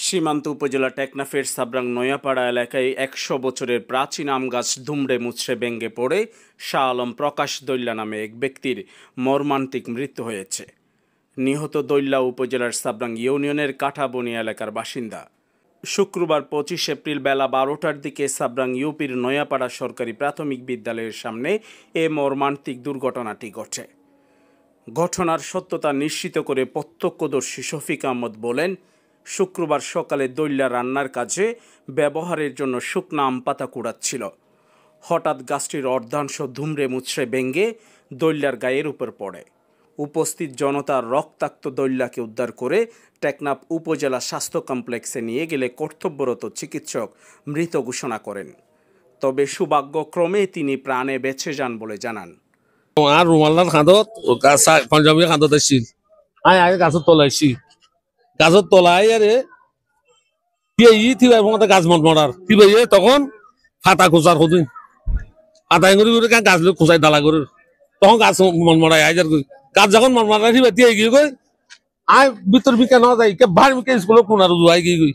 সীমান্ত উপজেলা টেকনাফের সাবরাং নয়াপাড়া এলাকায় ১০০ বছরের প্রাচীন আম গাছ দুমড়ে মুচড়ে ভেঙে পড়ে শাহ আলম প্রকাশ দৈল্লা নামে এক ব্যক্তির মর্মান্তিক মৃত্যু হয়েছে। নিহত দৈল্লা উপজেলার সাবরাং ইউনিয়নের কাঠাবনি এলাকার বাসিন্দা। শুক্রবার ২৫ এপ্রিল বেলা ১২টার দিকে সাবরাং ইউপির নয়াপাড়া সরকারি প্রাথমিক বিদ্যালয়ের সামনে এ মর্মান্তিক দুর্ঘটনাটি ঘটে। ঘটনার সত্যতা নিশ্চিত করে প্রত্যক্ষদর্শী শফিক আহমদ বলেন, শুক্রবার সকালে দৈল্লা রান্নার কাজে ব্যবহারের জন্য শুকনা আম পাতা কুড়াচ্ছিল। হঠাৎ গাছটির অর্ধাংশ দুমড়ে মুচড়ে ভেঙে দৈল্লার গায়ের উপর পড়ে। উপস্থিত জনতার রক্তাক্ত দৈল্লাকে উদ্ধার করে টেকনাফ উপজেলা স্বাস্থ্য কমপ্লেক্সে নিয়ে গেলে কর্তব্যরত চিকিৎসক মৃত ঘোষণা করেন। তবে সৌভাগ্যক্রমে তিনি প্রাণে বেঁচে যান বলে জানান। আর রুমাল্লার খাঁদত পাঞ্জাবি খাঁদত আসছিল, আগে গাছের তলাইছি, গাছের তলায় আরে গাছ মরার তখন ফাতা খোঁচার কদিন আদায় করি গাছ খোঁচাই দালা করে তখন গাছ মরাই আইজার গাছ যখন মরমারা টিয়ে গিয়ে গই আয় ভিতর বিকে না যাই ভার বিকে স্কুলে পুনারো জোয়াই গিয়ে গই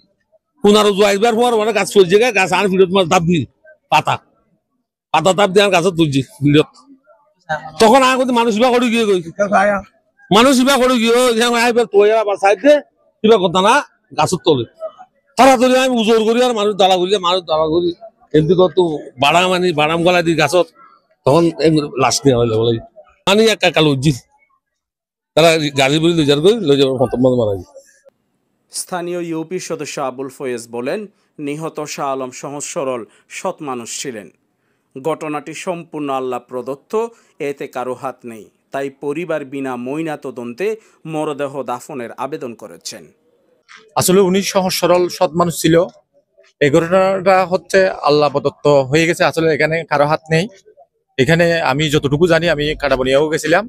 পুনারো জোয়াইবার পর মানে গাছ চলছে গাছ আর ভিড়ত মার দাব দি পাতা পাতা তাপ দিয়ে গাছত তুলছি ভিড়ত তখন আগে মানুষ বা করে গিয়ে গই মানুষ বা করে গিয়ে সাইডে কিবা কথা না গাছত তোলে তাড়াতাড়ি আমি উজোর করি আর মানুষ দালা করি কিন্তু কত বাড়াম গলা দি গাছত তখন লাশ নেওয়া হইলে বলে মানে একা কাল উজ্জি তারা গাড়ি বলি লই যাবার মারা যায়। স্থানীয় ইউপি সদস্য আবুল ফয়েজ বলেন, নিহত শাহ আলম সহজ সরল সৎ মানুষ ছিলেন। ঘটনাটি সম্পূর্ণ আল্লাহ প্রদত্ত, এতে কারো হাত নেই। তাই পরিবার বিনা ময়না তদন্তে মরদেহ দাফনের আবেদন করেছেন। আসলে উনি সহজ সরল সৎ মানুষ ছিল। এই ঘটনাটা হচ্ছে আল্লাহ প্রদত্ত হয়ে গেছে। আসলে এখানে কারো হাত নেই। এখানে আমি যতটুকু জানি, আমি কাটাবনিয়াও গেছিলাম,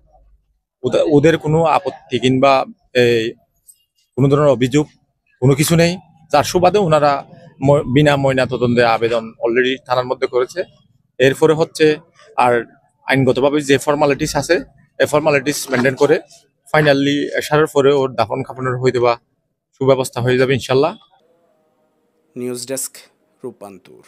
ওদের কোনো আপত্তি কিংবা কোনো ধরনের অভিযোগ কোনো কিছু নেই। যার সুবাদে ওনারা বিনা ময়না তদন্তে আবেদন অলরেডি থানার মধ্যে করেছে। এরপরে হচ্ছে আর আইনগতভাবে যে ফর্মালিটিস আছে এই ফর্মালিটিস মেনটেন করে ফাইনালি এশারের পরে ওর দাফন কাফনের হয়ে দেওয়া সুব্যবস্থা হয়ে যাবে ইনশাল্লাহ। নিউজ ডেস্ক, রূপান্তর।